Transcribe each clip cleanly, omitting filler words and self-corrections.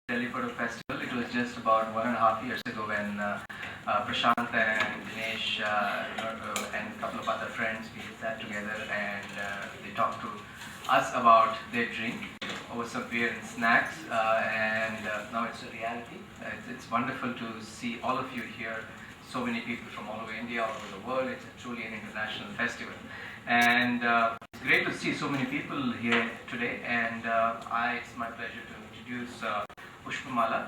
Delhi Photo Festival. It was just about 1.5 years ago when Prashant and Dinesh and a couple of other friends, we sat together and they talked to us about their drink over some beer and snacks, and now it's a reality. It's wonderful to see all of you here, so many people from all over India, all over the world. It's truly an international festival, and it's great to see so many people here today, and it's my pleasure to introduce Pushpamala.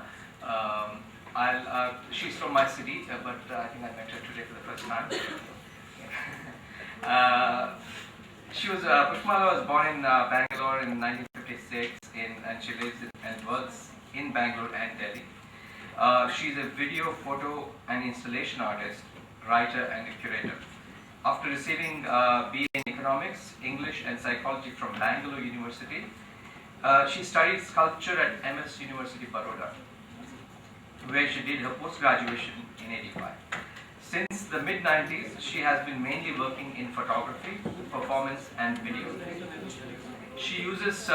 She's from my city, but I think I met her today for the first time. Pushpamala was born in Bangalore in 1956, and she lives and works in Bangalore and Delhi. She's a video, photo, and installation artist, writer, and a curator. After receiving BA in Economics, English, and Psychology from Bangalore University, she studied sculpture at MS University, Baroda, where she did her post-graduation in '85. Since the mid-90s, she has been mainly working in photography, performance, and video. She uses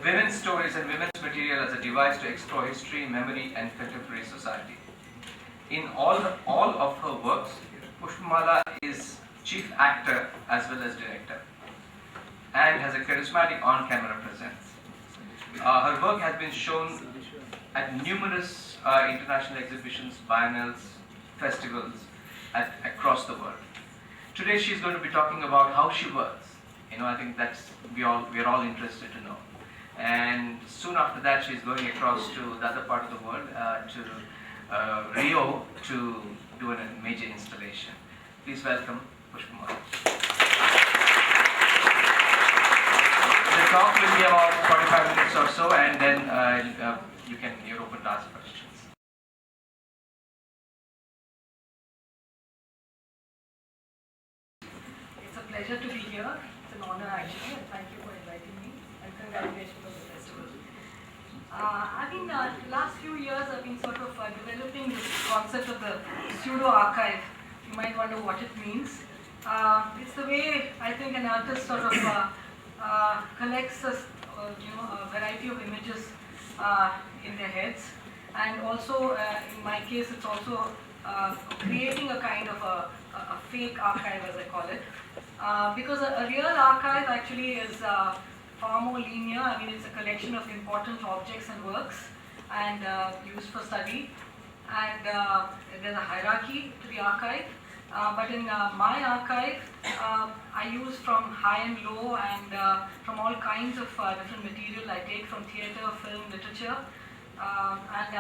women's stories and women's material as a device to explore history, memory, and contemporary society. In all of her works, Pushpamala is chief actor as well as director, and has a charismatic on-camera presence. Her work has been shown at numerous international exhibitions, biennales, festivals across the world. Today she is going to be talking about how she works. I think we're all interested to know. And soon after that, she is going across to the other part of the world, to Rio, to do a major installation. Please welcome Pushpamala. The talk will be about 45 minutes or so, and then you're open to ask questions. It's a pleasure to be here. It's an honor actually, and thank you for inviting me, and congratulations on the festival. The last few years I've been sort of developing this concept of the pseudo-archive. You might wonder what it means. It's the way I think an artist sort of collects a variety of images in their heads, and also in my case it's also creating a kind of a fake archive, as I call it, because a real archive actually is far more linear. It's a collection of important objects and works and used for study, and there's a hierarchy to the archive. But in my archive, I use from high and low and from all kinds of different material. I take from theatre, film, literature, and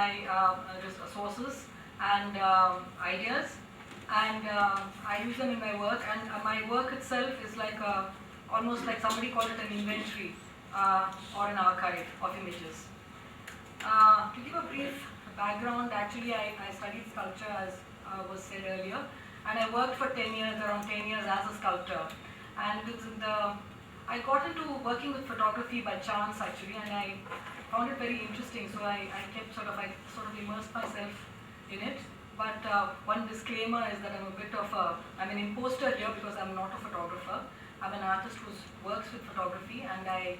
sources and ideas, and I use them in my work. And my work itself is like almost like somebody called it an inventory or an archive of images. To give a brief background, actually I studied sculpture, as was said earlier. And I worked for around 10 years as a sculptor. And I got into working with photography by chance actually, and I found it very interesting. So I sort of immersed myself in it. But one disclaimer is that I'm an imposter here because I'm not a photographer. I'm an artist who works with photography, and I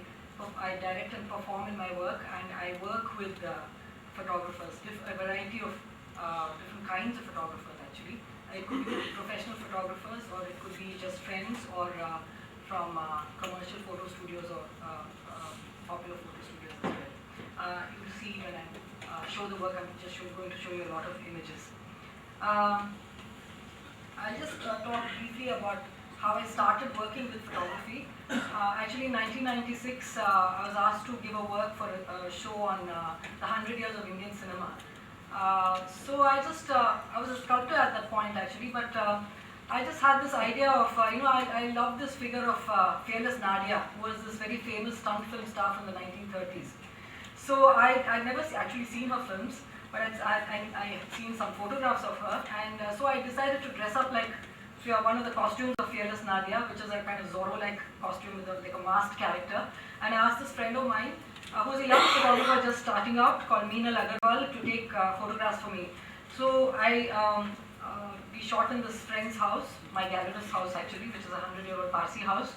direct and perform in my work, and I work with photographers, a variety of different kinds of photographers actually. It could be professional photographers, or it could be just friends, or from commercial photo studios or popular photo studios as well. You will see when I show the work, I'm just going to show you a lot of images. I'll just talk briefly about how I started working with photography. Actually in 1996, I was asked to give a work for a show on the 100 years of Indian cinema. So I was a sculptor at that point actually, but I just had this idea of, I love this figure of Fearless Nadia, who was this very famous stunt film star from the 1930s. So I'd never actually seen her films, but I had seen some photographs of her, and so I decided to dress up like one of the costumes of Fearless Nadia, which is a kind of Zorro-like costume with like a masked character. And I asked this friend of mine, who's a young photographer just starting out, called Meenal Agarwal, to take photographs for me. So we shot in this friend's house, my gallerist's house actually, which is a 100-year-old Parsi house.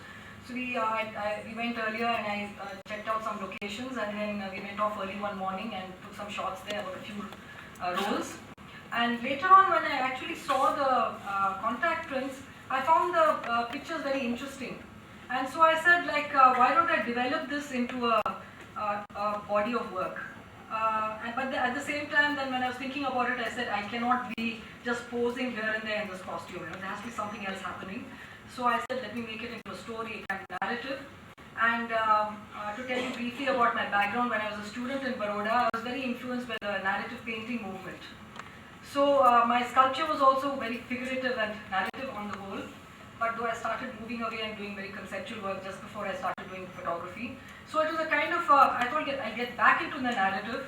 So we went earlier and I checked out some locations, and then we went off early one morning and took some shots there about a few roles. And later on, when I actually saw the contact prints, I found the pictures very interesting. And so I said, like, why don't I develop this into a body of work? But at the same time, then when I was thinking about it, I said, I cannot be just posing here and there in this costume. There has to be something else happening. So I said, let me make it into a story, a narrative. And to tell you briefly about my background, when I was a student in Baroda, I was very influenced by the narrative painting movement. So my sculpture was also very figurative and narrative on the whole. But though I started moving away and doing very conceptual work just before I started doing photography. So it was a kind of, I thought I'd get back into the narrative.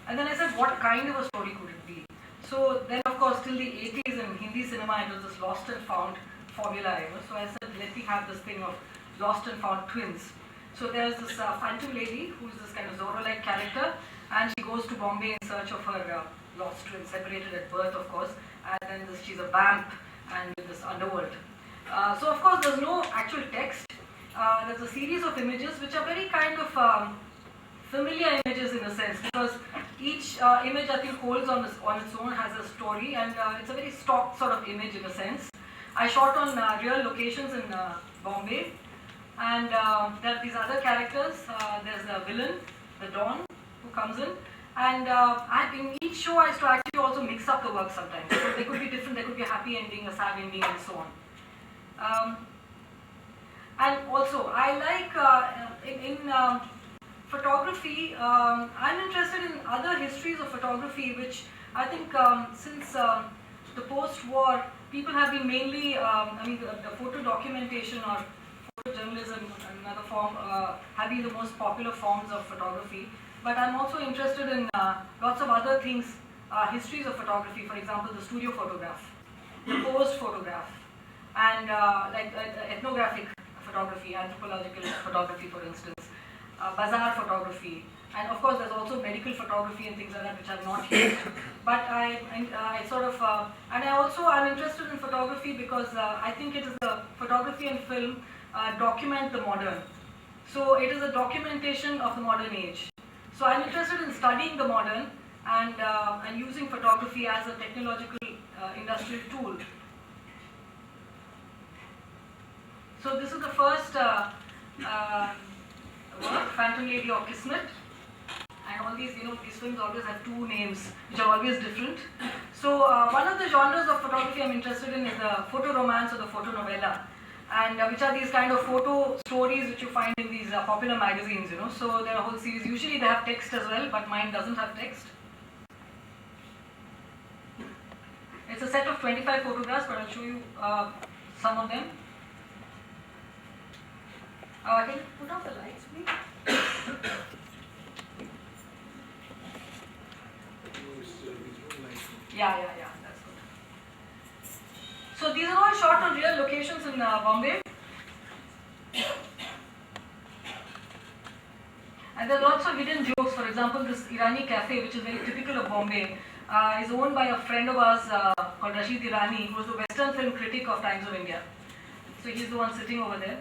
And then I said, what kind of a story could it be? So then, of course, till the 80s in Hindi cinema, it was this lost and found formula. So I said, let me have this thing of lost and found twins. So there's this phantom lady who's this kind of Zorro-like character, and she goes to Bombay in search of her lost twin, separated at birth, of course. And then she's a vamp and in this underworld. So of course, there's no actual text. There's a series of images which are very kind of familiar images in a sense, because each image I think holds on its own, has a story, and it's a very stock sort of image in a sense. I shot on real locations in Bombay, and there are these other characters. There's the villain, the Don, who comes in, and in each show I used to actually also mix up the work sometimes. So they could be different, there could be a happy ending, a sad ending, and so on. And also, I like in photography, I'm interested in other histories of photography, which I think since the post-war, people have been mainly, the photo documentation or photojournalism, another form, have been the most popular forms of photography. But I'm also interested in lots of other things, histories of photography, for example, the studio photograph, the posed photograph, and ethnographic photography, anthropological photography, for instance, bazaar photography, and of course there's also medical photography and things like that which are not here. But I sort of, and I'm interested in photography because I think it is the photography and film document the modern. So it is a documentation of the modern age. So I'm interested in studying the modern and using photography as a technological industrial tool. So this is the first work, Phantom Lady or Kismet. And all these, these films always have two names, which are always different. So one of the genres of photography I'm interested in is the photo romance or the photo novella, and which are these kind of photo stories which you find in these popular magazines, So there are a whole series. Usually they have text as well, but mine doesn't have text. It's a set of 25 photographs, but I'll show you some of them. Can you put off the lights, please? Yeah, that's good. So these are all shot on real locations in Bombay. And there are lots of hidden jokes. For example, this Irani cafe, which is very typical of Bombay, is owned by a friend of ours called Rashid Irani, who was the Western film critic of Times of India. So he's the one sitting over there.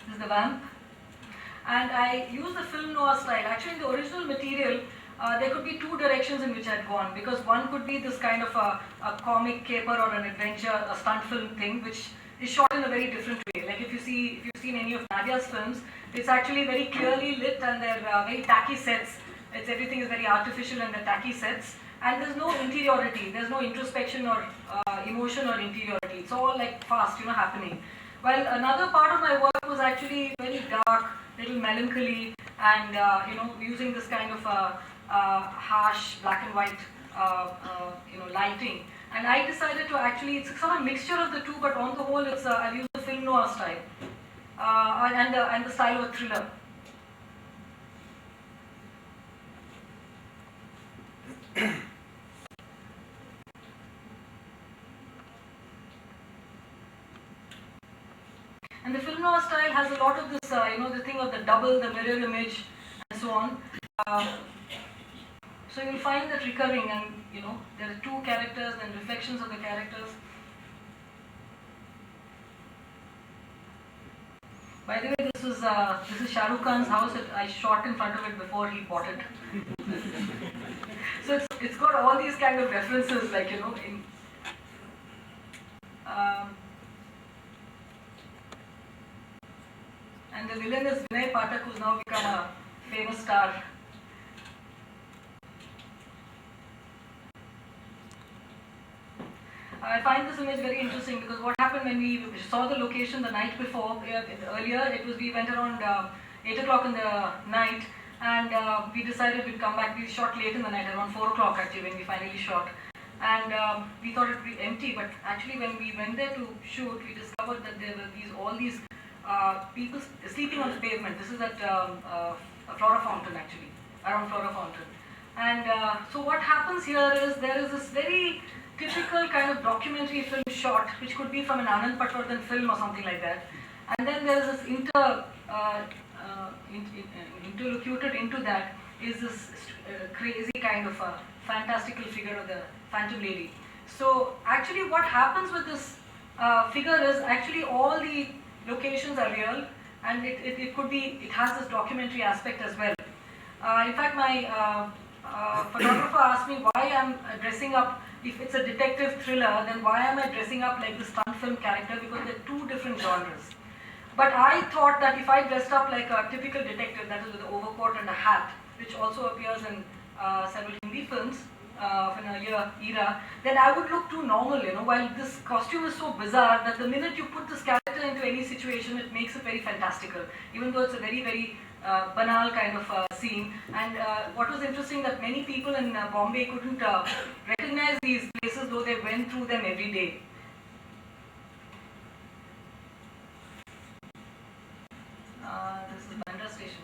This is the vamp. And I use the film noir style. Actually, in the original material, there could be two directions in which I'd gone, because one could be this kind of a comic caper or an adventure, a stunt film thing, which is shot in a very different way. Like if you've seen any of Nadia's films, it's actually very clearly lit and they're very tacky sets. Everything is very artificial and they're tacky sets. And there's no interiority, there's no introspection or emotion or interiority. It's all like fast, happening. Well, another part of my work was actually very dark, little melancholy, and using this kind of harsh black and white lighting. And I decided to actually, it's a sort of mixture of the two, but on the whole, I've used the film noir style and the style of a thriller. And the film noir style has a lot of this, the thing of the double, the mirror image, and so on. So you'll find that recurring, and there are two characters and reflections of the characters. By the way, this is Shah Rukh Khan's house. I shot in front of it before he bought it. So it's got all these kind of references, like in. And the villain is Vinay Pathak, who's now become a famous star. I find this image very interesting because what happened when we saw the location the night before, earlier we went around 8 o'clock in the night, and we decided we'd come back. We shot late in the night, around 4 o'clock actually, when we finally shot. And we thought it would be empty, but actually when we went there to shoot, we discovered that there were all these people sleeping on the pavement. This is at a Flora Fountain actually, around Flora Fountain. And so what happens here is there is this very typical kind of documentary film shot, which could be from an Anand Patwardhan film or something like that. And then there is this interlocuted into that is this crazy kind of fantastical figure of the Phantom Lady. So actually what happens with this figure is actually all the locations are real, and it has this documentary aspect as well. In fact, my photographer asked me why I'm dressing up. If it's a detective thriller, then why am I dressing up like this stunt film character? Because they're two different genres. But I thought that if I dressed up like a typical detective, that is with an overcoat and a hat, which also appears in several Hindi films of an earlier era, then I would look too normal, while this costume is so bizarre that the minute you put this character into any situation, it makes it very fantastical, even though it's a very, very banal kind of scene. And what was interesting that many people in Bombay couldn't recognize these places, though they went through them every day. This is Bandra station.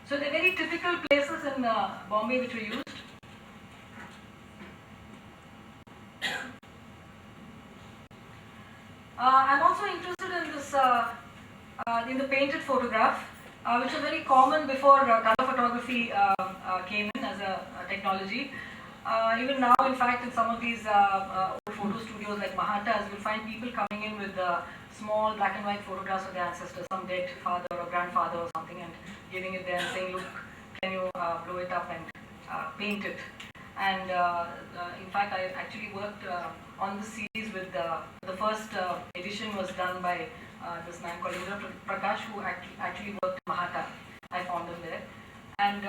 So they're very typical places in Bombay which were used. I'm also interested in this, in the painted photograph, which was very common before color photography came in as a technology. Even now, in fact, in some of these old photo studios like Mahatas, you'll find people coming in with small black and white photographs of their ancestors, some dead father or grandfather or something, and giving it there and saying, look, can you blow it up and paint it? And in fact, I actually worked on the series with the first edition was done by this man called Indra Prakash, who actually worked in Mahata. I found him there. And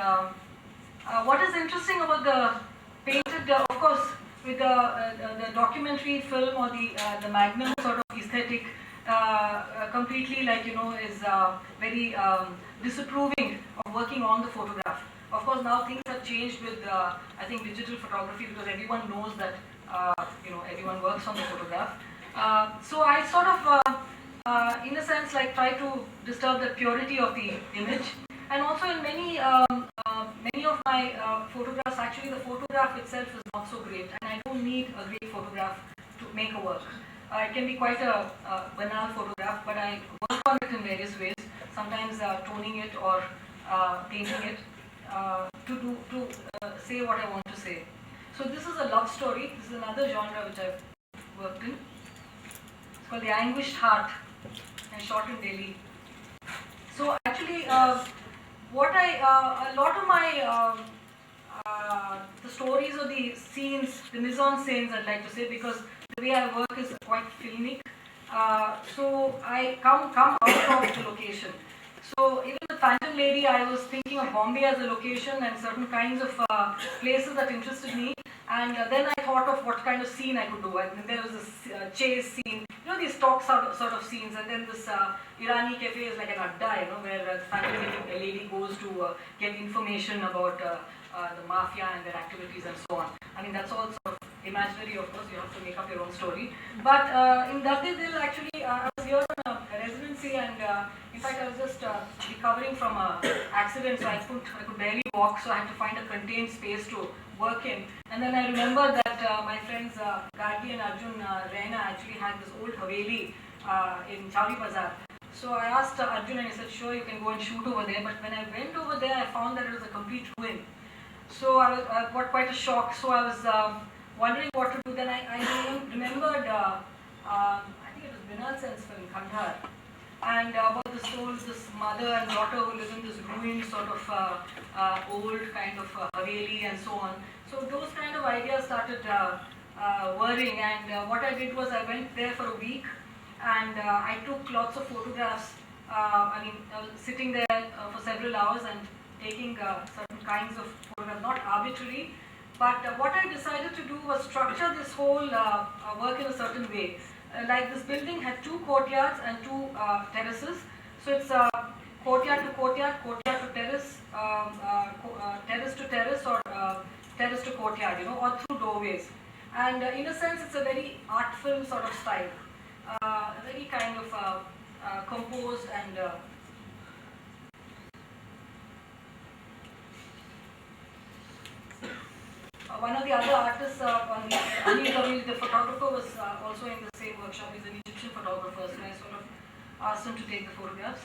what is interesting about the painted, of course, with the documentary film or the Magnum sort of aesthetic, completely is very disapproving of working on the photograph. Of course, now things have changed with, I think, digital photography, because everyone knows that, everyone works on the photograph. So I sort of, in a sense, try to disturb the purity of the image. And also in many of my photographs, actually the photograph itself is not so great, and I don't need a great photograph to make a work. It can be quite a banal photograph, but I work on it in various ways, sometimes toning it or painting it. To say what I want to say. So this is a love story. This is another genre which I've worked in. It's called The Anguished Heart, and shot in Delhi. So actually, a lot of my the stories or the scenes, the mise-en-scènes, I'd like to say, because the way I work is quite filmic. So I come out of the location. So even the Phantom Lady, I was thinking of Bombay as a location and certain kinds of places that interested me. And then I thought of what kind of scene I could do. And there was this chase scene, these stock sort of scenes. And then this Irani cafe is like an adda, where the Phantom Lady goes to get information about the mafia and their activities and so on. I mean, that's all sort of imaginary, of course. You have to make up your own story. But in Datti Dil, actually, I was here on a residency, and in fact, I was just recovering from an accident, so I could barely walk, so I had to find a contained space to work in. And then I remember that my friends Gargi and Arjun Raina actually had this old Haveli in Chowri Bazaar. So I asked Arjun, and he said, sure, you can go and shoot over there. But when I went over there, I found that it was a complete ruin. So I got quite a shock. So I was wondering what to do. Then I remembered, I think it was Vinal Sen's film, Kandhar. and about this mother and daughter who live in this ruined sort of old kind of haveli and so on. So those kind of ideas started whirring, and what I did was I went there for a week, and I took lots of photographs. Sitting there for several hours and taking certain kinds of photographs, not arbitrary, but what I decided to do was structure this whole work in a certain way. Like this building had two courtyards and two terraces. So it's courtyard to courtyard, courtyard to terrace, terrace to terrace, or terrace to courtyard, or through doorways. And in a sense, it's a very artful sort of style, very kind of composed and one of the other artists, Anil Gavil, the photographer, was also in the same workshop. He's an Egyptian photographer, so I sort of asked him to take the photographs.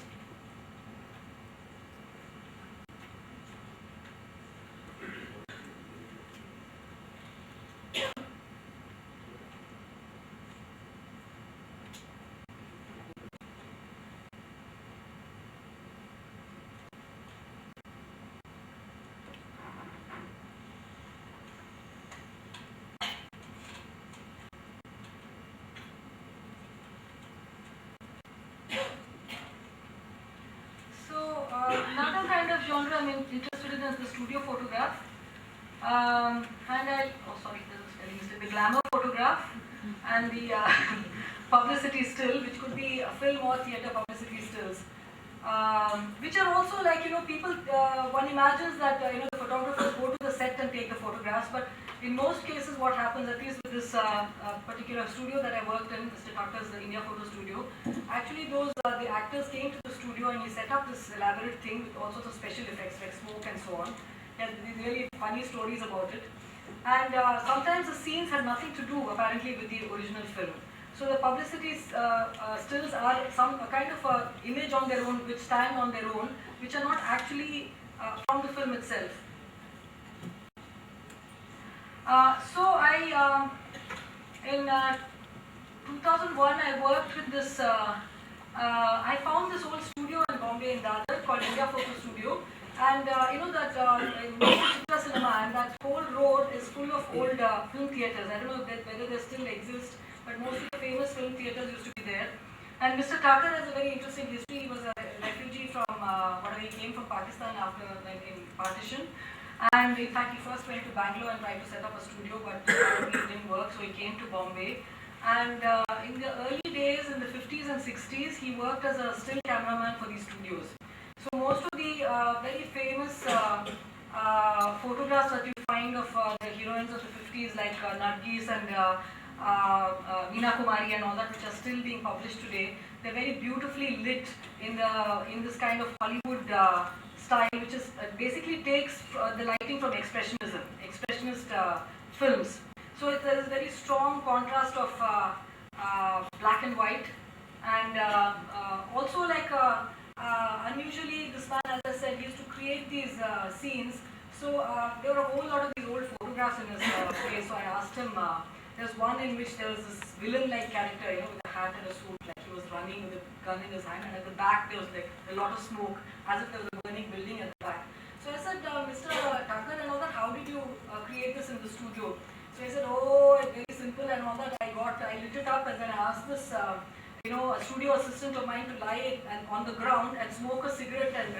Another kind of genre I'm interested in is the studio photograph. The glamour photograph and the publicity still, which could be a film or theatre publicity stills, which are also like, people, one imagines that, the photographers go to the set and take the photographs, but in most cases what happens, at least with this particular studio that I worked in, Mr. Thakur's the India Photo Studio, actually the actors came to the studio and he set up this elaborate thing with all sorts of special effects like smoke and so on. He had really funny stories about it. And sometimes the scenes had nothing to do apparently with the original film. So the publicity stills are some kind of image on their own, which stand on their own, which are not actually from the film itself. In 2001, I worked with this, I found this old studio in Bombay in Dadar called India Photo Studio. And in Chitra Cinema, and that whole road is full of old film theatres. I don't know whether they still exist, but most of the famous film theatres used to be there. And Mr. Thakur has a very interesting history. He was a refugee from, he came from Pakistan after in partition. And in fact, he first went to Bangalore and tried to set up a studio, but it didn't work, so he came to Bombay. And in the early days, in the 50s and 60s, he worked as a still cameraman for these studios. So most of the very famous photographs that you find of the heroines of the 50s, like Nargis and Meena Kumari and all that, which are still being published today, they're very beautifully lit in this kind of Hollywood style, which is basically takes the lighting from expressionist films. So there is a very strong contrast of black and white, and also like unusually this man, as I said, he used to create these scenes. So there were a whole lot of these old photographs in his place. So I asked him, there's one in which there was this villain-like character, with a hat and a suit, like he was running with a gun in his hand, and at the back there was like a lot of smoke, as if there was a burning building at the back. So I said, Mr. Thakur and all that, how did you create this in the studio? So he said, oh, it's very simple and all that. I lit it up, and then I asked this a studio assistant of mine to lie on the ground and smoke a cigarette and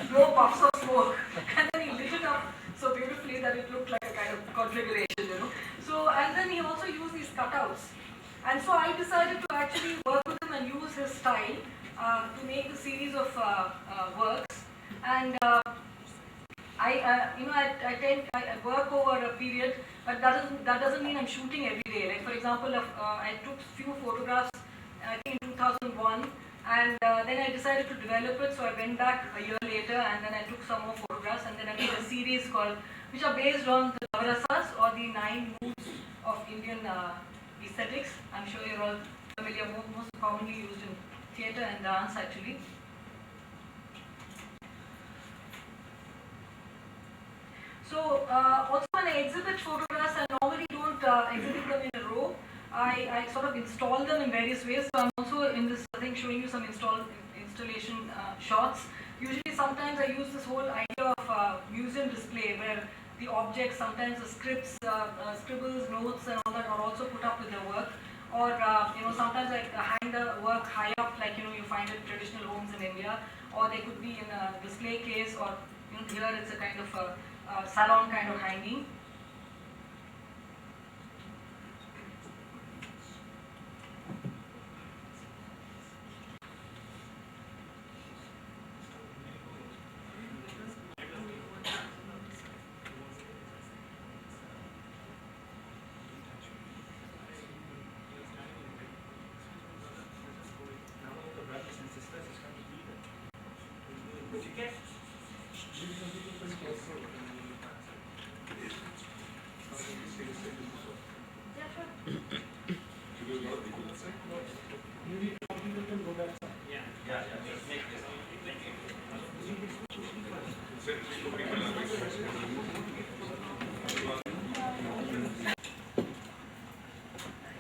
blow puffs of smoke. And then he lit it up so beautifully that it looked like a kind of configuration, So, and then he also used these cutouts. And so I decided to actually work with him and use his style to make the series of works. And I work over a period, but that doesn't mean I'm shooting every day. Like for example, I took few photographs, I think in 2001, and then I decided to develop it. So I went back a year later, and then I took some more photographs, and then I made a series which are based on the Navarasas, or the 9 moods of Indian aesthetics. I'm sure you're all familiar, most commonly used in theatre and dance actually. So also when I exhibit photographs, I normally don't exhibit them in a row. I sort of install them in various ways. So I'm also also in this thing showing you some installation shots. Usually sometimes I use this whole idea of museum display where the objects, sometimes the scripts, scribbles, notes and all that are also put up with the work. Or sometimes I hang the work high up, like you find it in traditional homes in India, or they could be in a display case, or here it's a kind of a salon kind of hanging.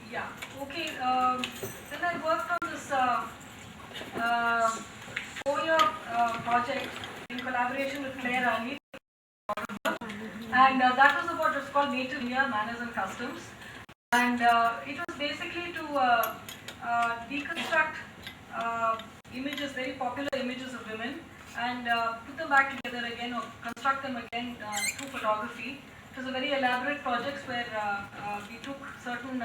Yeah, okay. Then I worked on this 4-year project in collaboration with Claire Ali, and that was about, it's called Native India, Manners and Customs. And it was basically to deconstruct images, very popular images of women, and put them back together again, or construct them again through photography. It was a very elaborate project where we took certain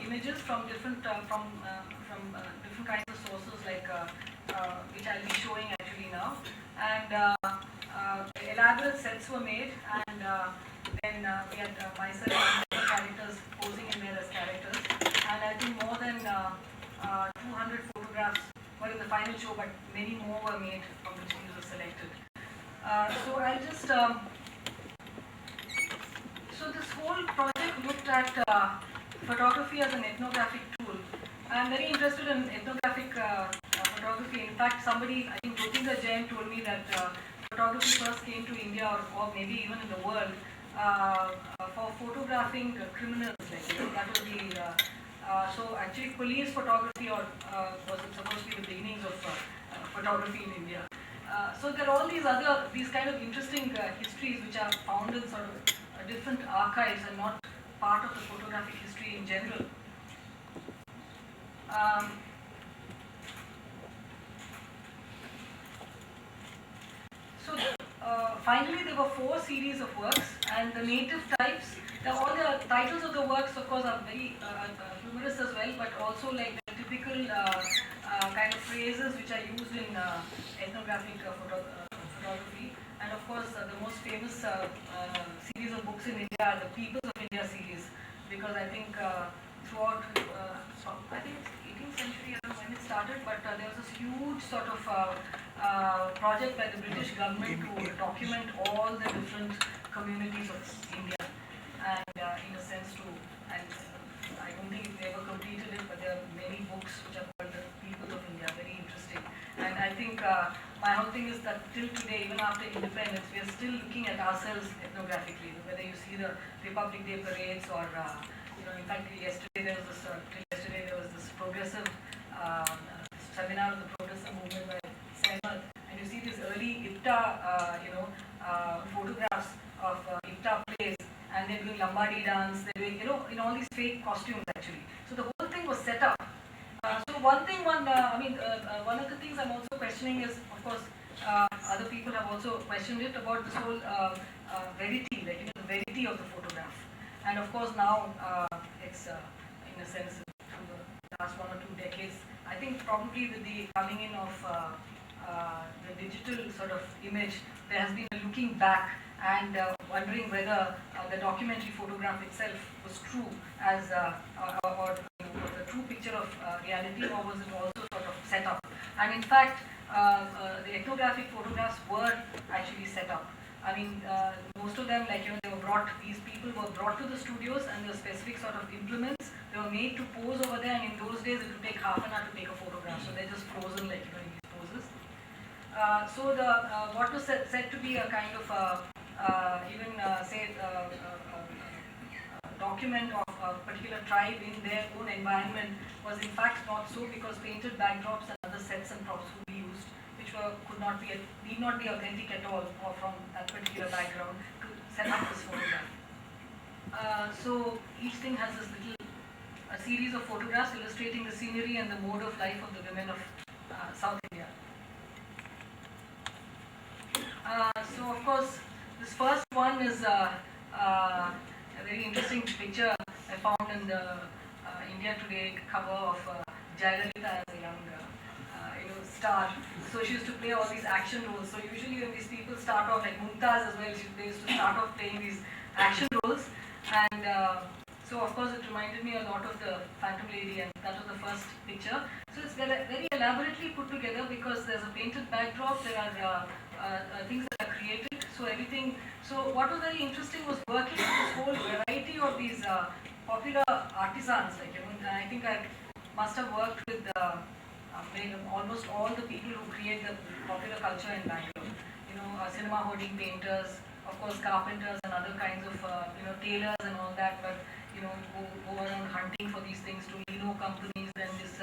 images from different different kinds of sources, like which I'll be showing actually now, and elaborate sets were made, and then we had myself and other characters posing in there as characters, and I think more than 200 photographs were in the final show, but many more were made from which these were selected. So I'll just so this whole project looked at photography as an ethnographic tool. I'm very interested in ethnographic photography. In fact, somebody, I think Jyotinga Jain, told me that photography first came to India, or maybe even in the world, for photographing criminals. Like that was the so actually police photography, or was it supposed to be the beginnings of photography in India? So there are all these kind of interesting histories which are found in sort of different archives and not part of the photographic history in general. So finally there were 4 series of works, and the native types, all the titles of the works of course are very humorous as well, but also like the typical kind of phrases which are used in ethnographic photography. And of course the most famous series of books in India are the Peoples of India series, because I think throughout, I think it's 18th century, I don't know when it started, but there was this huge sort of project by the British government to document all the different communities of India, and in a sense and I don't think they ever completed it, but there are many books which are called the Peoples of India, very interesting. And I think my whole thing is that till today, even after independence, we are still looking at ourselves ethnographically, whether you see the Republic Day parades, or in fact yesterday there was this progressive seminar of the progressive movement by Sehmat, and you see these early IPTA photographs of IPTA plays, and they're doing Lambadi dance, they're doing in all these fake costumes actually. So the whole thing was set up. So one of the things I'm also questioning is, of course, other people have also questioned it about this whole verity, like the verity of the photograph. And of course now it's in a sense through the last 1 or 2 decades, I think probably with the coming in of the digital sort of image, there has been a looking back and wondering whether the documentary photograph itself was true as or was a true picture of reality, or was it also sort of set up. And in fact the ethnographic photographs were actually set up. I mean, most of them, like they were brought. These people were brought to the studios, and there were specific sort of implements. They were made to pose over there, and in those days it would take half an hour to take a photograph. So they're just frozen, like in these poses. So the what was said to be a kind of even say document of a particular tribe in their own environment was in fact not so, because painted backdrops and other sets and props would be used, which need not be authentic at all or from that particular background to set up this photograph. So each thing has this little a series of photographs illustrating the scenery and the mode of life of the women of South India. So of course, this first one is a very interesting picture I found in the India Today cover of Jayalalitha as a young star. So she used to play all these action roles. So usually when these people start off, like Mumtaz as well, they used to start off playing these action roles. And so of course it reminded me a lot of the Phantom Lady, and that was the first picture. So it's very elaborately put together because there's a painted backdrop, there are things that are created, so everything. So what was very interesting was working with this whole variety of these popular artisans. I think I must have worked with almost all the people who create the popular culture in Bangalore. Cinema hoarding painters, of course carpenters and other kinds of tailors and all that, but go around hunting for these things, to Lino companies. Then this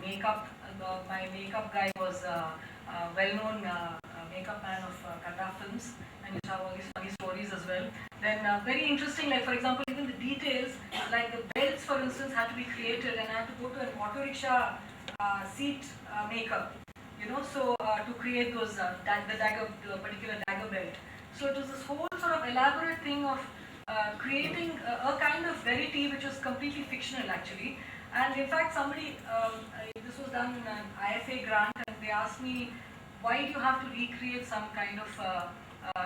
makeup, my makeup guy was a well-known makeup man of Kannada films, and you have all these funny stories as well. Then very interesting, like for example, even the details, like the belts for instance had to be created, and I had to go to an auto rickshaw seat maker, so to create those the particular dagger belt. So it was this whole sort of elaborate thing of creating a kind of verity which was completely fictional actually. And in fact this was done in an IFA grant, and they asked me, why do you have to recreate some kind of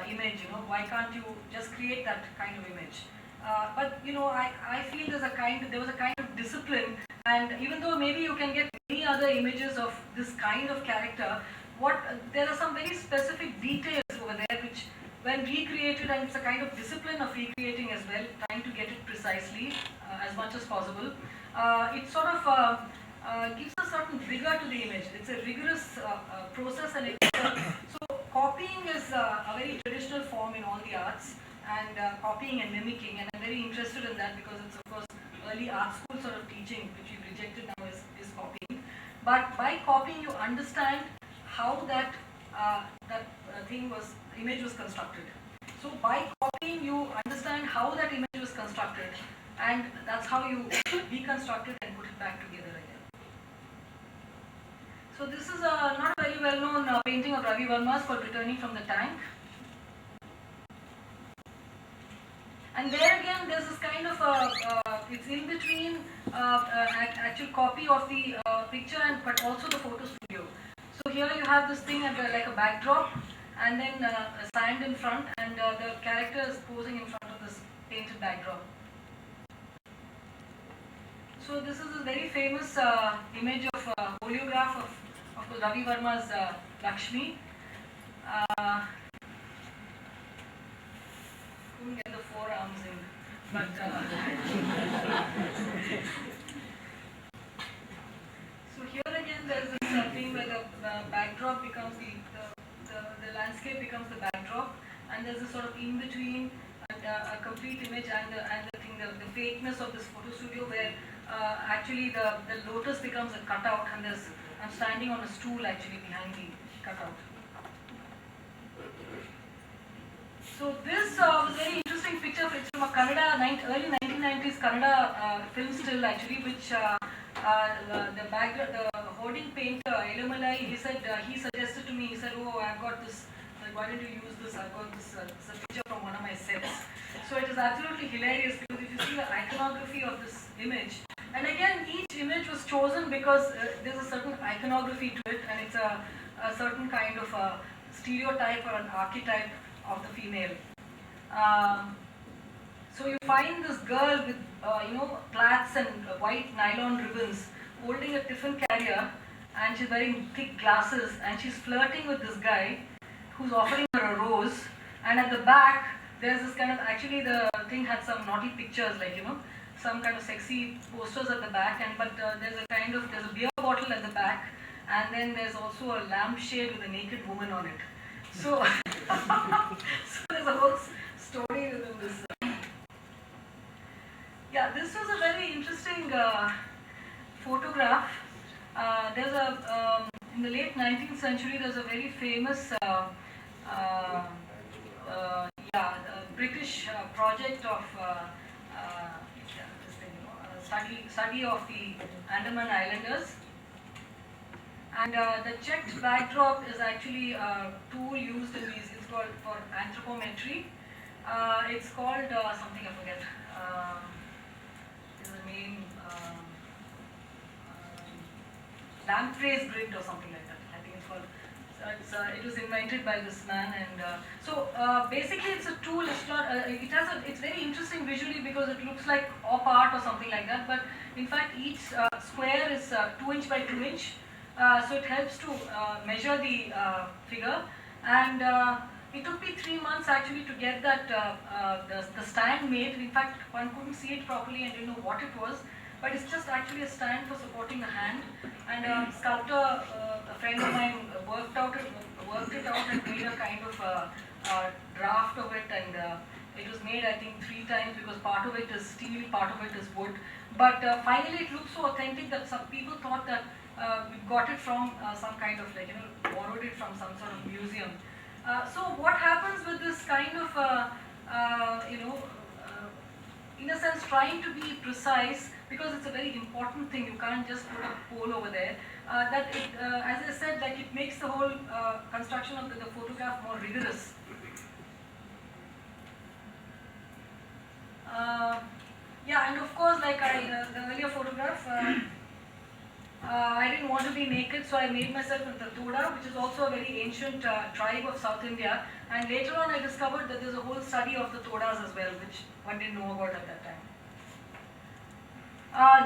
image, why can't you just create that kind of image? But I feel there was a kind of discipline, and even though maybe you can get many other images of this kind of character, there are some very specific details over there which when recreated, and it's a kind of discipline of recreating as well, trying to get it precisely as much as possible, it sort of gives a certain rigor to the image. It's a rigorous process, and so copying is a very traditional form in all the arts, and copying and mimicking, and I'm very interested in that because it's of course early art school sort of teaching, which we've rejected now is copying. But by copying you understand how that image was constructed. So by copying you understand how that image was constructed, and that's how you deconstruct it and put it back together again. So this is a not a very well known painting of Ravi Verma's called Returning from the Tank. And there again there's this kind of it's in between actual copy of the picture but also the photo studio. So here you have this thing like a backdrop, and then sand in front, and the character is posing in front of this painted backdrop. So this is a very famous image of oleograph of Ravi Verma's Lakshmi. Couldn't get the forearms in, but so here again there's this thing where the backdrop becomes the landscape becomes the backdrop, and there's a sort of in between a complete image and the fakeness of this photo studio where actually the lotus becomes a cutout, and I'm standing on a stool actually behind the cutout. So this was a very interesting picture. It's from a Kannada, early 1990s Kannada film still actually, which the hoarding painter Elumalai, he suggested to me, he said, oh, I've got this, like, why don't you use this? I've got this it's a picture from one of my sets. So it is absolutely hilarious because if you see the iconography of this image, and again each image was chosen because there's a certain iconography to it, and it's a certain kind of a stereotype or an archetype of the female. So you find this girl with plaits and white nylon ribbons holding a tiffin carrier, and she's wearing thick glasses, and she's flirting with this guy who's offering her a rose. And at the back there's this kind of, actually the thing had some naughty pictures, like some kind of sexy posters at the back, but there's a beer bottle at the back, and then there's also a lampshade with a naked woman on it. So, so there's a whole story within this Yeah, this was a very interesting photograph. There's a in the late 19th century. There's a very famous British project of this thing, study of the Andaman Islanders. And the checked backdrop is actually a tool used in these. It's called for anthropometry. It's called something I forget. Is the name lamprey's grid or something like that. I think it's called. So it was invented by this man, and basically it's a tool. It's not. It's very interesting visually because it looks like op art or something like that. But in fact, each square is 2 inch by 2 inch. So it helps to measure the figure, and it took me 3 months actually to get that the stand made. In fact, one couldn't see it properly and didn't know what it was, but it's just actually a stand for supporting the hand. And a sculptor, a friend of mine, worked it out and made a kind of draft of it, and it was made I think 3 times because part of it is steel, part of it is wood. But finally, it looked so authentic that some people thought that we got it from some kind of borrowed it from some sort of museum. So what happens with this kind of in a sense trying to be precise, because it's a very important thing, you can't just put a pole over there, that it, as I said, like it makes the whole construction of the photograph more rigorous. Yeah, and of course, like the earlier photograph, I didn't want to be naked, so I made myself into Toda, which is also a very ancient tribe of South India. And later on, I discovered that there's a whole study of the Todas as well, which one didn't know about at that time.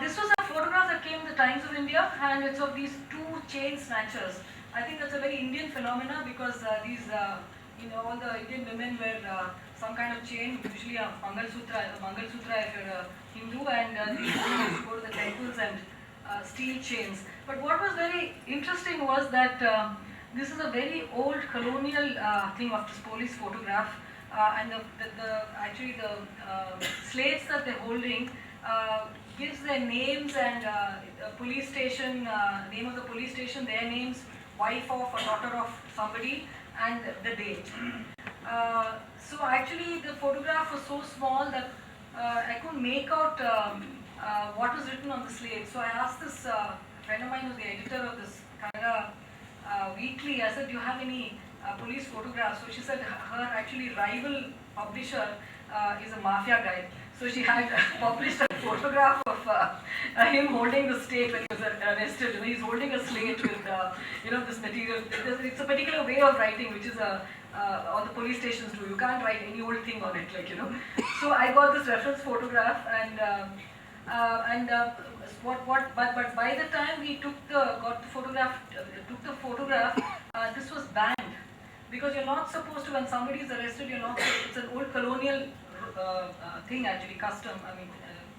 This was a photograph that came in the Times of India, and it's of these 2 chain snatchers. I think that's a very Indian phenomena because these, all the Indian women wear some kind of chain, usually a Mangalsutra if you're a Hindu, and these women go to the temples and steel chains. But what was very interesting was that this is a very old colonial thing of this police photograph, and actually the slates that they're holding gives their names and police station, name of the police station, their names, wife of or daughter of somebody, and the date. So actually the photograph was so small that I couldn't make out what was written on the slate. So I asked this friend of mine who's the editor of this Kannada weekly, I said, do you have any police photographs? So she said her actually rival publisher is a mafia guy. So she had published a photograph of him holding the slate when he was arrested. He's holding a slate with this material. It's a particular way of writing, which is all the police stations do. You can't write any old thing on it, So I got this reference photograph, but by the time we took the photograph, this was banned because you're not supposed to, when somebody is arrested, you're not. It's an old colonial thing actually, custom.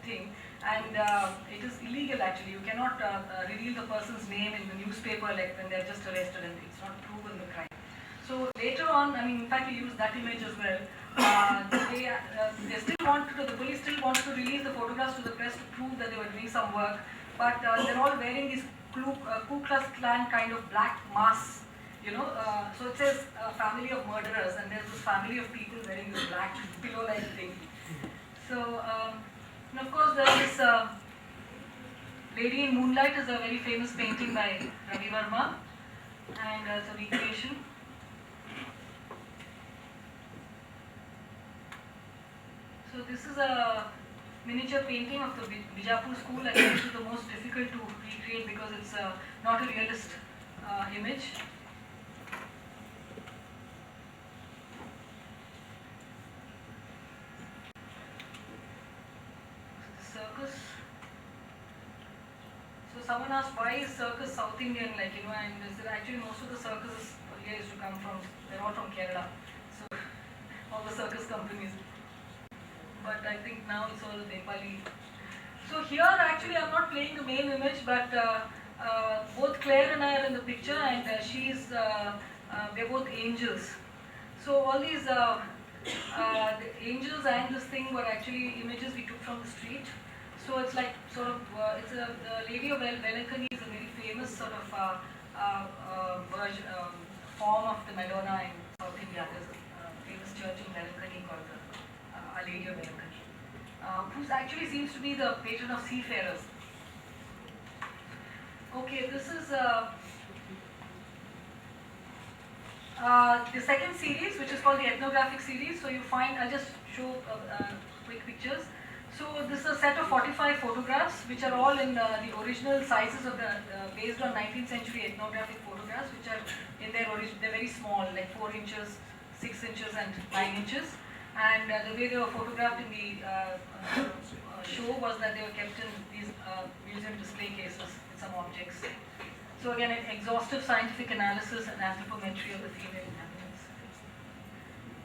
Thing, and it is illegal actually. You cannot reveal the person's name in the newspaper like when they're just arrested, and it's not proven the crime. So later on, in fact, we used that image as well. They still wanted to, the police still wanted to release the photographs to the press to prove that they were doing some work, but they're all wearing these Ku Klux Klan kind of black masks, so it says family of murderers, and there's this family of people wearing this black pillow-like thing. So, and of course there is Lady in Moonlight is a very famous painting by Ravi Verma, and it's a recreation. So this is a miniature painting of the Bijapur school. I think it is the most difficult to recreate because it's not a realist image. Circus. So someone asked, why is circus South Indian, and actually most of the circuses here used to come from, they're all from Kerala. So all the circus companies. But I think now it's all Nepali. So here actually I'm not playing the main image, but both Claire and I are in the picture, and we're both angels. So all these the angels and this thing were actually images we took from the street. So it's like sort of, it's a, the Lady of Velankani is a very famous sort of form of the Madonna in South India. There's a famous church in Velankani called the Our Lady of Velankani, who actually seems to be the patron of seafarers. Okay, this is the second series, which is called the ethnographic series. So you find, I'll just show quick pictures. So this is a set of 45 photographs, which are all in the original sizes of the, based on 19th century ethnographic photographs, which are in their origin, they're very small, like 4 inches, 6 inches and 9 inches. And the way they were photographed in the show was that they were kept in these museum display cases with some objects. So again, an exhaustive scientific analysis and anthropometry of the female inhabitants.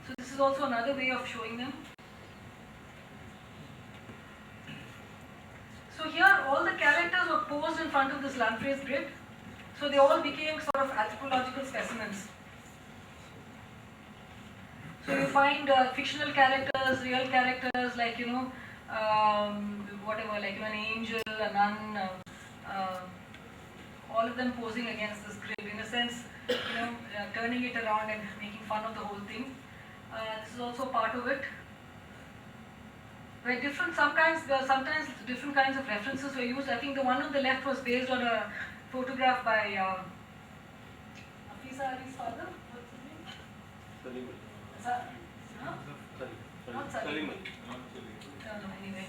So this is also another way of showing them. So here, all the characters were posed in front of this lamprey's grid. So they all became sort of anthropological specimens. So you find fictional characters, real characters, like, you know, whatever, like, you know, an angel, a nun, all of them posing against this grid, in a sense, you know, turning it around and making fun of the whole thing. This is also part of it. Where sometimes different kinds of references were used. I think the one on the left was based on a photograph by Afisa Ali's father. What's his name? Not Salim. No, anyway.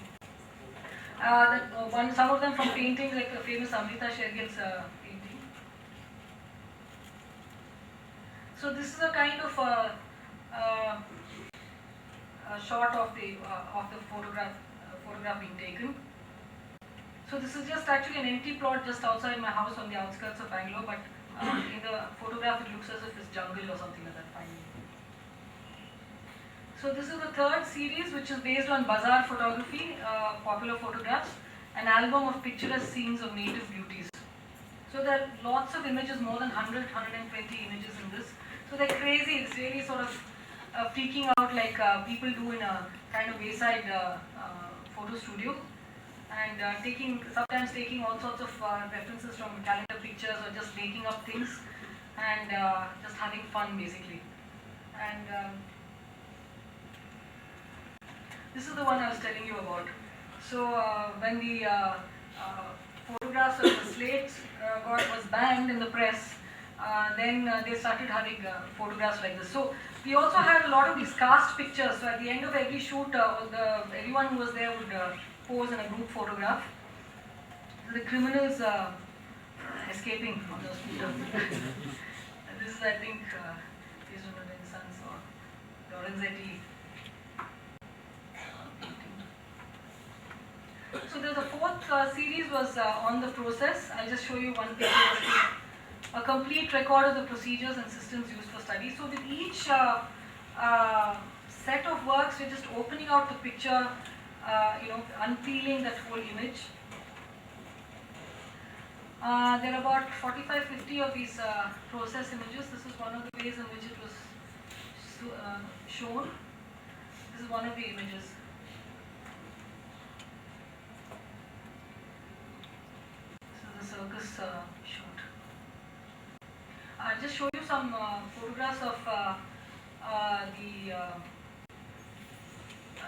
Some of them from paintings, like the famous Amrita Shergill's painting. So this is a kind of a shot of the photograph being taken. So this is just actually an empty plot just outside my house on the outskirts of Bangalore, but in the photograph it looks as if it's jungle or something like that. Finally. So this is the third series, which is based on bazaar photography, popular photographs, an album of picturesque scenes of native beauties. So there are lots of images, more than 100, 120 images in this. So they're crazy, it's really sort of freaking out like people do in a kind of wayside photo studio. And sometimes taking all sorts of references from calendar pictures or just making up things and just having fun basically. And this is the one I was telling you about. So when the photographs of the slates was banned in the press, then they started having photographs like this. So we also had a lot of these cast pictures. So at the end of every shoot, everyone who was there would pose in a group photograph. So the criminals escaping from the scooter. This is, I think, based on the Renaissance or Lorenzetti. So the fourth series was on the process. I'll just show you one picture. A complete record of the procedures and systems used for study. So with each set of works, we're just opening out the picture, unpeeling that whole image. There are about 45-50 of these process images. This is one of the ways in which it was shown. This is one of the images. This is the circus shoot. I'll just show you some photographs of the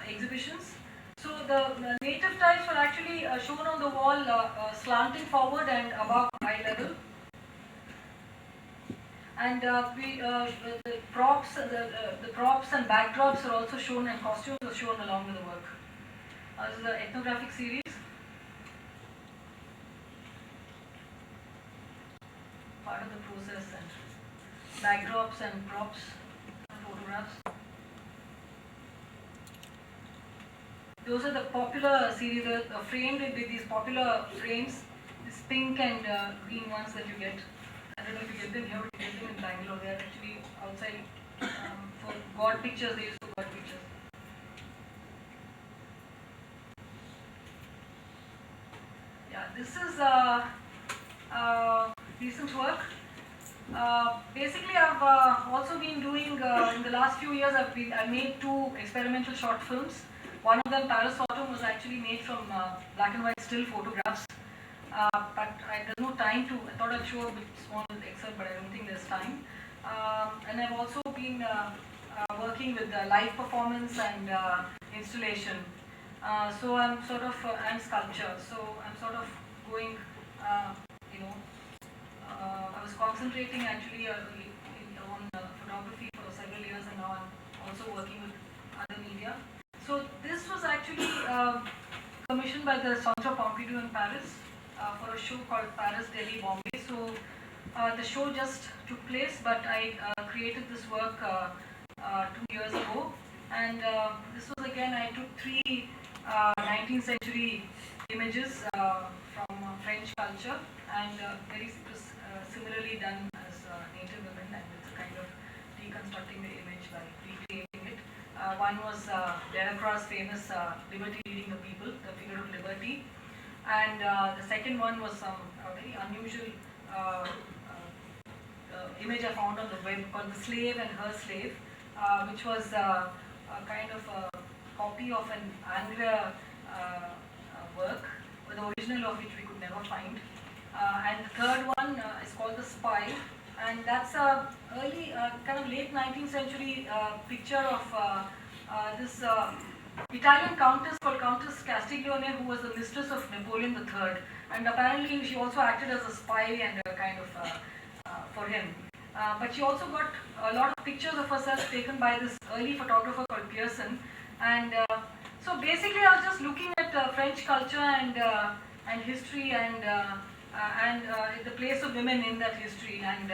exhibitions. So the native types were actually shown on the wall slanting forward and above eye level. And the props and backdrops are also shown, and costumes are shown along with the work. This is the ethnographic series. Part of the process, and backdrops and props and photographs. Those are the popular series, framed with these popular frames, these pink and green ones that you get. I don't know if you get them here, but you get them in Bangalore. They are actually outside for God pictures, they use for God pictures. Yeah, this is recent work. Basically, I've also been doing, in the last few years, I made 2 experimental short films. One of them, Paris Autumn, was actually made from black and white still photographs. But there's no time to, I thought I'd show a bit small excerpt, but I don't think there's time. And I've also been working with live performance and installation. So I'm sort of, and sculpture. So I'm sort of going, you know, I was concentrating actually on photography for several years, and now I'm also working with other media. So this was actually commissioned by the Centre Pompidou in Paris for a show called Paris, Delhi, Bombay. So the show just took place, but I created this work 2 years ago. And this was again, I took three 19th century images from French culture, and it was similarly done as native women, and it's a kind of deconstructing the image by recreating it. One was Delacroix's famous Liberty Leading the People, the figure of liberty. And the second one was some very unusual image I found on the web called The Slave and Her Slave, which was a kind of a copy of an Anglia work, the original of which we could never find. And the third one is called The Spy, and that's a early, kind of late 19th century picture of this Italian countess called Countess Castiglione, who was the mistress of Napoleon III, and apparently she also acted as a spy and a kind of for him. But she also got a lot of pictures of herself taken by this early photographer called Pearson. And so basically, I was just looking at French culture and history and the place of women in that history. And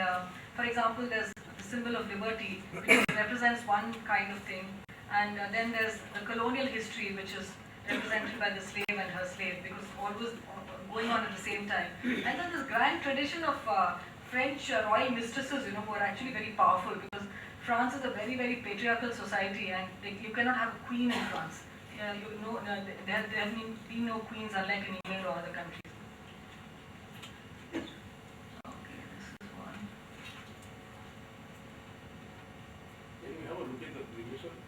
for example, there's the symbol of liberty, which represents one kind of thing. And then there's the colonial history, which is represented by the slave and her slave, because all was going on at the same time. And then this grand tradition of French royal mistresses, you know, who are actually very powerful, because France is a very, very patriarchal society, and you cannot have a queen in France. There have been no queens, unlike in England or other countries. Okay, this is one. Can you have a look at the previous one?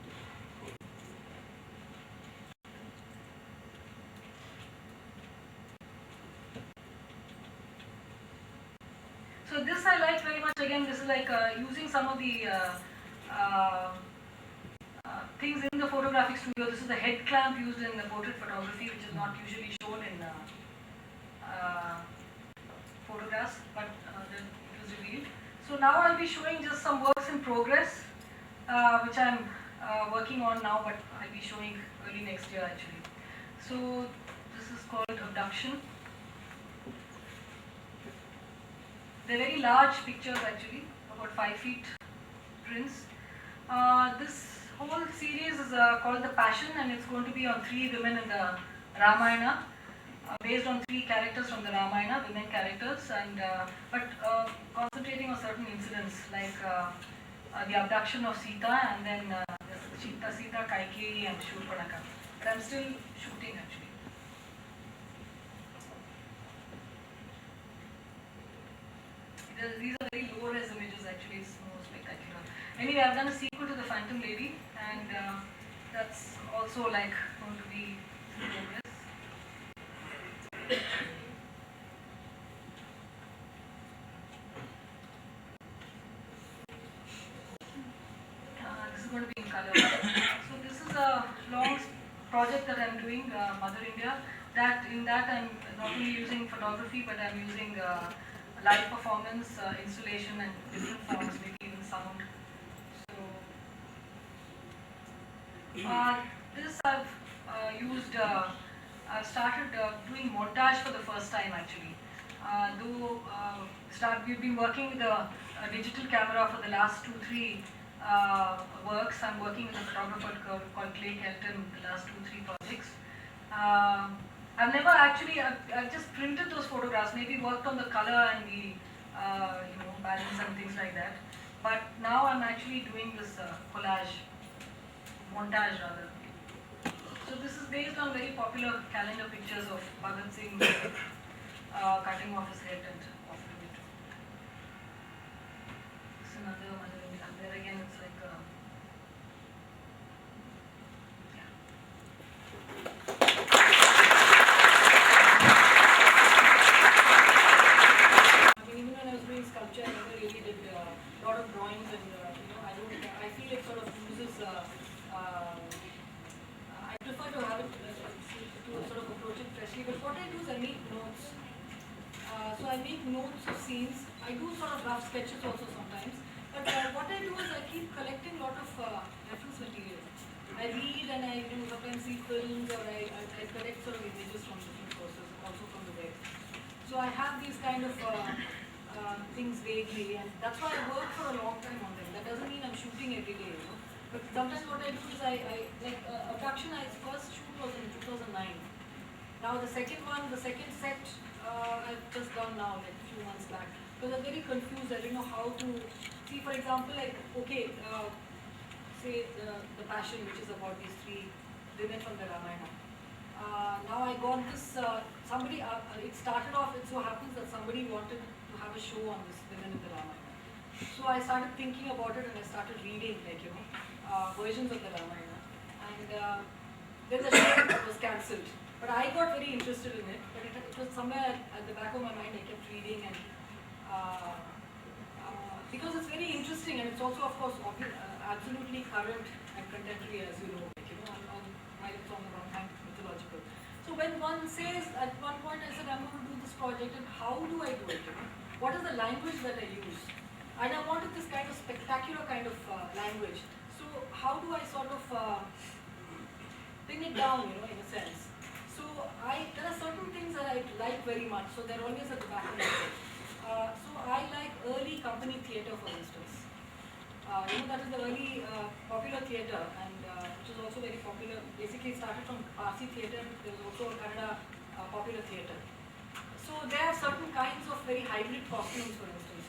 So this I like very much. Again, this is like using some of the things in the photographic studio. This is the head clamp used in the portrait photography, which is not usually shown in photographs, but it was revealed. So now I'll be showing just some works in progress, which I'm working on now, but I'll be showing early next year actually. So this is called Abduction. They're very large pictures actually, about 5 feet prints. This whole series is called The Passion, and it's going to be on 3 women in the Ramayana, based on 3 characters from the Ramayana, women characters, and but concentrating on certain incidents like the abduction of Sita, and then Sita, Kaikeyi, and Shurpanakha. But I'm still shooting actually. These are very low res images actually, it's more spectacular. Anyway, I've done a sequel to The Phantom Lady, and that's also like going to be in progress. This is going to be in color. So this is a long project that I'm doing, Mother India. In that I'm not only using photography, but I'm using live performance, installation, and different forms, maybe even sound. So this I've used. I've started doing montage for the first time actually. We've been working with a digital camera for the last 2-3 works. I'm working with a photographer called Clay Kelton the last 2-3 projects. I've never actually, I've just printed those photographs, maybe worked on the color and the balance and things like that. But now I'm actually doing this montage rather. So this is based on very popular calendar pictures of Bhagat Singh cutting off his head and offering it. This is another Mother India. There again it's like yeah. photography, but what I do is I make notes. So I make notes of scenes. I do sort of rough sketches also sometimes. But what I do is I keep collecting a lot of reference material. I read and I sometimes see films, or I collect sort of images from different sources, also from the web. So I have these kind of things vaguely, and that's why I work for a long time on them. That doesn't mean I'm shooting every day, you know. But sometimes what I do is I like abduction. I first shoot was in 2009. Now the second set, I've just done now, like a few months back. Because I'm very confused. I didn't know how to see. For example, like okay, say the Passion, which is about these three women from the Ramayana. Now I got this. Somebody. It started off. It so happens that somebody wanted to have a show on this women in the Ramayana. So I started thinking about it and I started reading, like versions of the Ramayana. And there's a show that was cancelled. But I got very interested in it. But it was somewhere at the back of my mind. I kept reading and because it's very interesting and it's also, of course, absolutely current and contemporary, as you know. It's on the wrong hand, mythological. So when one says, at one point I said, I'm going to do this project, and how do I do it? What is the language that I use? And I wanted this kind of spectacular kind of language. So how do I sort of bring it down, in a sense? So there are certain things that I like very much, so they're always at the back of my head. So I like early company theatre, for instance. That is the early popular theatre, and which is also very popular. Basically, it started from Parsi theatre. There was also a Kannada popular theatre. So there are certain kinds of very hybrid costumes, for instance.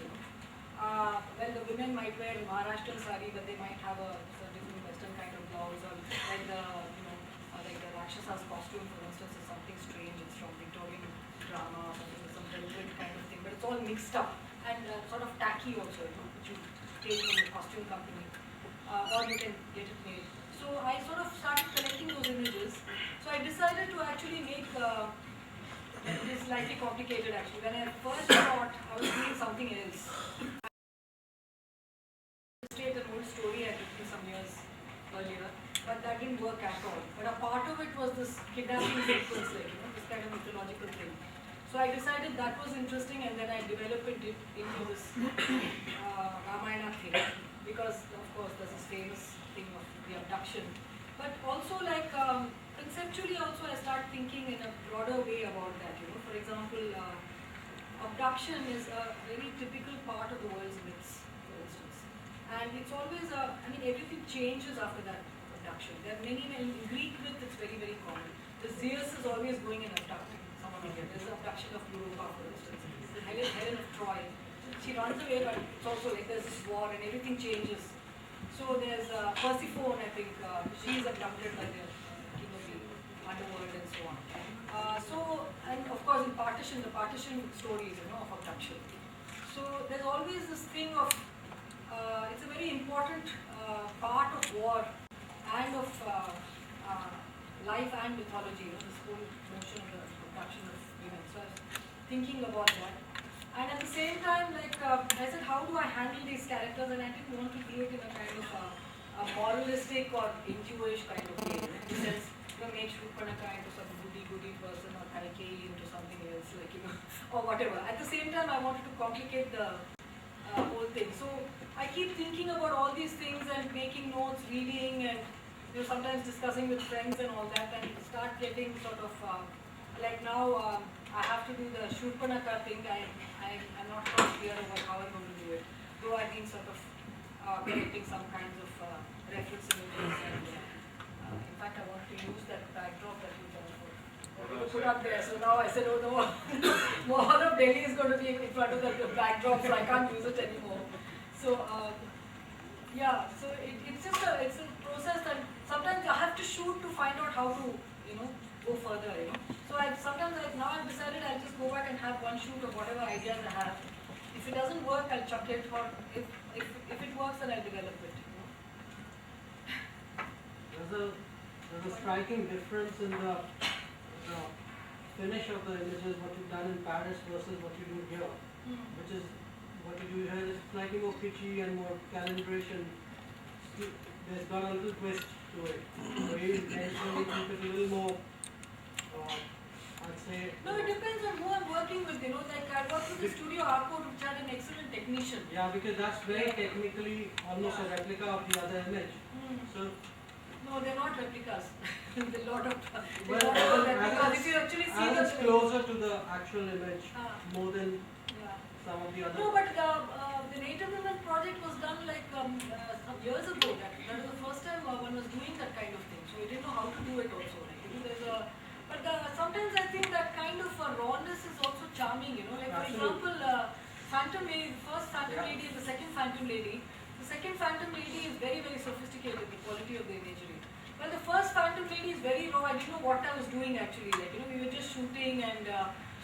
Well, the women might wear a Maharashtrian sari, but they might have a different Western kind of blouse, or like the Rakshasa's costume, for instance, is something strange. It's from Victorian drama, or something, some velvet kind of thing, but it's all mixed up and sort of tacky also, which you take from the costume company, or you can get it made. So I sort of started collecting those images. So I decided to actually make it is slightly complicated actually. When I first thought I was doing something else. Illustrate an old story I written some years earlier, but that didn't work at all. But a part of it was this kidnapping sequence, this kind of mythological thing. So I decided that was interesting, and then I developed it into this Ramayana thing, because of course there's this famous thing of the abduction. But also conceptually also I start thinking in a broader way about that. For example, abduction is a very typical part of the world's myths, for instance. And it's always everything changes after that abduction. There are many, in Greek myth it's very, very common. The Zeus is always going and abducting someone again. There's the abduction of Europa, for instance. The Helen of Troy. She runs away, but it's also like there's this war and everything changes. So there's Persephone, I think, she's abducted by the king of the underworld and so on. And of course in the partition stories, of abduction. So there's always this thing of, it's a very important part of war and of life and mythology, this whole notion of the abduction of women. So I was thinking about that. And at the same time, I said, how do I handle these characters? And I didn't want to do it in a kind of a moralistic or Hinduish kind of way. In the sense, make Pushpamala into some goody person, or Kaikeyi into something else, or whatever. At the same time, I wanted to complicate the whole thing. So I keep thinking about all these things and making notes, reading, and sometimes discussing with friends and all that, and start getting sort of now I have to do the Shurpanaka thing. I'm not quite clear about how I'm going to do it. Though I've been sort of collecting some kinds of reference images, and in fact I wanted to use that backdrop that you put up there. So now I said, oh no, all of Delhi is going to be in front of the backdrop, so I can't use it anymore. So so it's a process that sometimes I have to shoot to find out how to go further. So now I've decided I'll just go back and have one shoot of whatever ideas I have. If it doesn't work, I'll chuck it, or if it works, then I'll develop it. There's a striking difference in the finish of the images, what you've done in Paris versus what you do here. Which is, what you do here is slightly more pitchy and more calibration. There's got a little twist to it. So you intentionally keep it a little more I'd say. No, it depends on who I'm working with, you know, like I worked with the studio Arcode which had an excellent technician. Yeah, because that's very technically almost a replica of the other image. So, No, they're not replicas. There's a lot of well, replicas. If you actually see as it's closer to the actual image more than yeah. some of the other. No, but the Native Women project was done like some years ago. That was the first time one was doing that kind of thing. So we didn't know how to do it also. Like, you know, there's a, but sometimes I think that kind of rawness is also charming. You know, like for example, Phantom Lady, the first Phantom Lady and the second Phantom Lady. The second Phantom Lady is very, very sophisticated, the quality of the imagery. Well, the first Phantom Lady is very raw. I didn't know what I was doing actually. Like, you know, we were just shooting and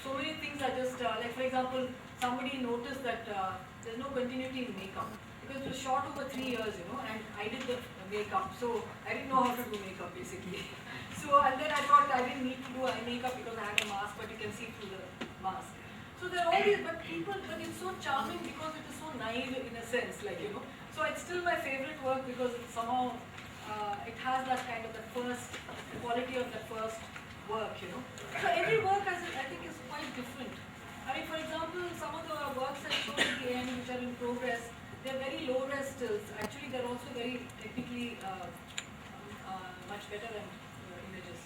so many things are just, like for example, somebody noticed that there's no continuity in makeup. Because it was shot over 3 years, you know, and I did the makeup. So I didn't know how to do makeup basically. So, and then I thought I didn't need to do eye makeup because I had a mask, but you can see through the mask. So there are all these, but it's so charming because it is so naive in a sense, like, you know. So it's still my favorite work because it somehow, it has that kind of the first, quality of the first work, you know. So every work I think is quite different. I mean, for example, some of the works I showed at the end which are in progress, they're very low-res stills. Actually, they're also very technically much better than images.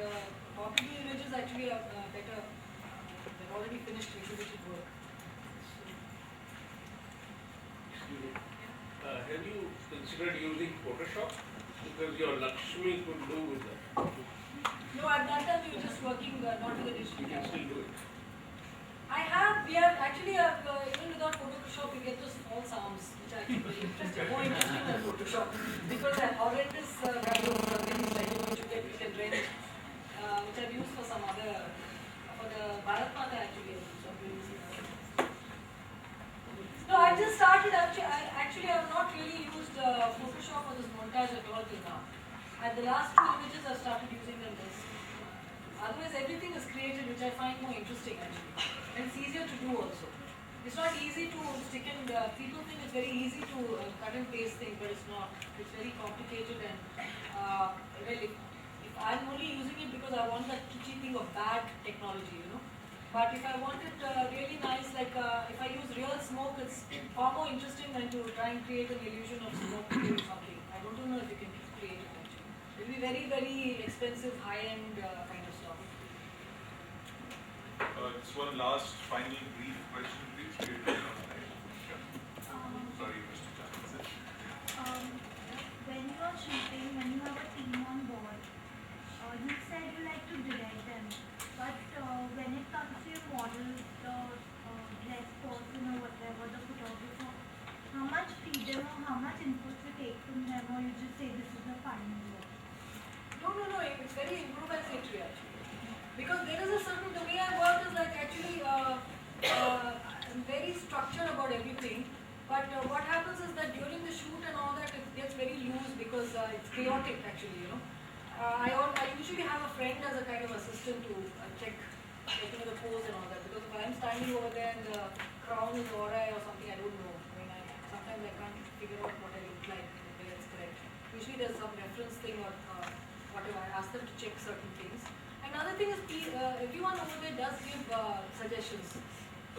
The copy images actually are better. They're already finished exhibited work. Have you considered using Photoshop? Because your Lakshmi could do with that. No, at that time we were just working not with the digital You can camera. still do it. We have actually, even without Photoshop, we get those false arms, which are actually very interesting, more interesting than Photoshop. Because they're horrendous kind of things like which you can rent, which I've used for some other, for the Bharat Mata actually. No, I just started actually I have not really used Photoshop for this montage at all till now. At the last 2 images I started using them this. Otherwise everything is created which I find more interesting actually. And it's easier to do also. It's not easy to stick in, people think it's very easy to cut and paste things, but it's not. It's very complicated and well, if I'm only using it because I want that kitschy thing of bad technology, you know. But if I want it really nice, like if I use real smoke, it's far more interesting than to try and create an illusion of smoke doing something. I don't know if you can create it actually. It will be very, very expensive, high-end kind of stuff. Just one last final brief question, please. Sorry, Mr. Chan. When you are shooting, when you have a team on board, you said you like to direct them, but when it comes to your models, the dress person or whatever, the photographer, how much freedom or how much input you take from them, or you just say this is the final work? No, it's very improvisatory actually. Because there is a certain, the way I work is like actually, I'm very structured about everything. But what happens is that during the shoot and all that, it gets very loose because it's chaotic actually, you know. I usually have a friend as a kind of assistant to check the pose and all that. Because if I'm standing over there and the crown is awry or something, I don't know. I mean, sometimes I can't figure out what I look like, whether it's correct. Usually there's some reference thing or whatever. I ask them to check certain things. Another thing is, everyone over there does give suggestions.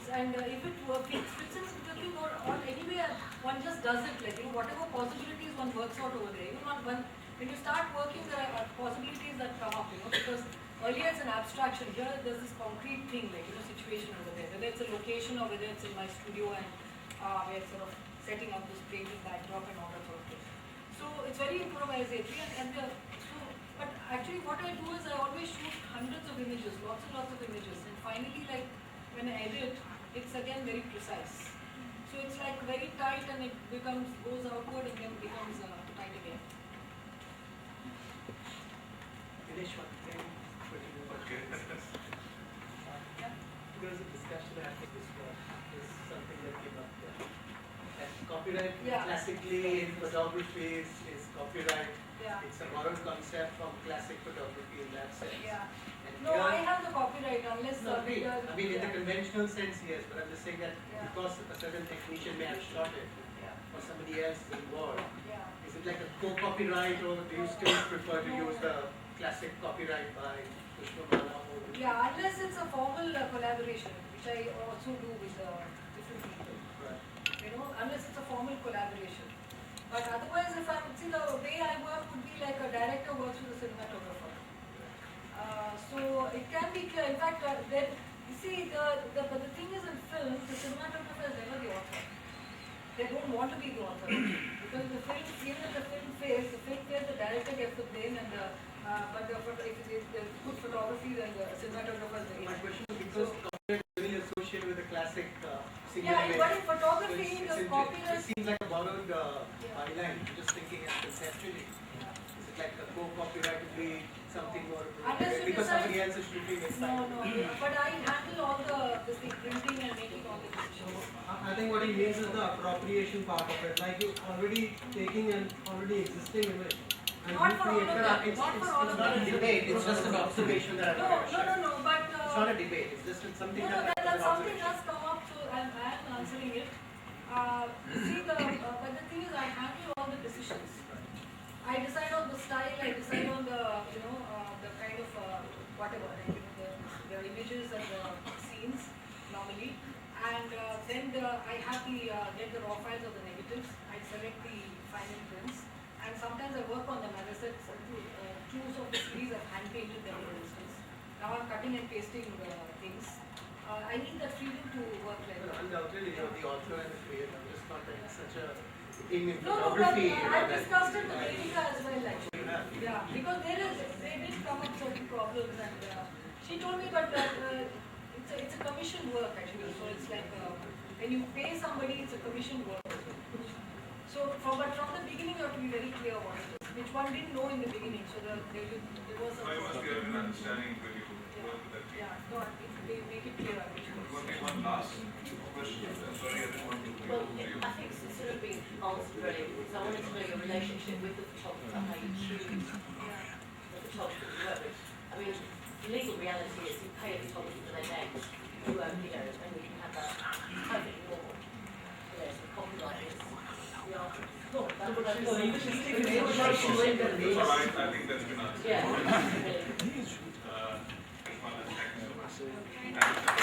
And if it fits in with the thing or anyway, one just does it, like, you know, whatever possibilities one works out over there. Even when you start working, there are possibilities that come up, you know, because earlier it's an abstraction. Here there's this concrete thing, like, you know, situation over there. Whether it's a location or whether it's in my studio and we're sort of setting up this painted backdrop and all that sort of thing. So it's very improvisatory but actually what I do is I always shoot hundreds of images, lots and lots of images, and finally, like, when I edit, it's again very precise. So it's like very tight and it goes outward and then becomes tight again. Finish one. Okay. Yeah. There was a discussion after this work. This is something that came up there. And copyright classically in photography is copyright. Yeah. It's a borrowed concept from classic photography in that sense. Yeah. And No, here- I have the copyright unless No, agree. bigger- I mean, in the yeah. conventional sense, yes, but I'm just saying that Yeah. because a certain technician may have shot it Yeah. or somebody else is involved, Yeah. is it like a co-copyright or do you still prefer to use the classic copyright by Pushpamala or? Yeah, unless it's a formal collaboration, which I also do with different people. Right. You know, unless it's a formal collaboration. But otherwise, if I'm, see, the way I work would be like a director works with a cinematographer. So it can be clear. In fact, then you see, but the thing is in film, the cinematographer is never the author. They don't want to be the author because the film, even if the film fails, the director gets the blame, and but if it's the good photography, then the cinematographer is the My agent. question is because copyright is very associated with the classic single Yeah, image. but in photography, So the it copyright. seems like a borrowed Yeah. byline. I'm just thinking conceptually. Yeah. Is it like a co-copyright would be something more Unless you because decide- somebody else is shooting it? No, but I handle all the printing and making all the decisions. I think what he means is the appropriation part of it, like you already taking an already existing image. And Not you for all create of it. them, It's not for all of not a them. debate, it's just an observation that No, I'm sharing. but. It's not a debate, it's just something No, that that an something observation. has come up, so I am answering it. See, but the thing is, I handle all the decisions. I decide on the style, I decide on the, the kind of, whatever, like, the images and the scenes, normally. And then I have get the raw files of the negatives, I select the final prints, and sometimes I work on them. As I said, two of the series I've hand painted them, for instance. Now I'm cutting and pasting things. I need that freedom to work like that. Undoubtedly, you're the author and the creator, just not that it's such a thing in No, but photography. I've discussed it with Devika as well, actually. Yeah. Yeah, because they did come up certain problems, and she told me, but it's a commission work actually. So it's like when you pay somebody, it's a commission work. So but from the beginning, you have to be very clear what it is, which one didn't know in the beginning. So there was some. So you must be having an understanding when you work with that team. Yeah, no, they make it clear. We'll take one last question. Sorry, I didn't want to Well, to you. I think it's sort of been answered already, because I wanted to know your relationship with the photographer, how you choose the photographer you work with. I mean, the legal reality is you pay a photographer for their names, and you can have that perfectly normal. So copyright is the art. No, that's what I'm saying. That's all right, I think that's been answered. Yeah. Pushpamala, thank you so much. And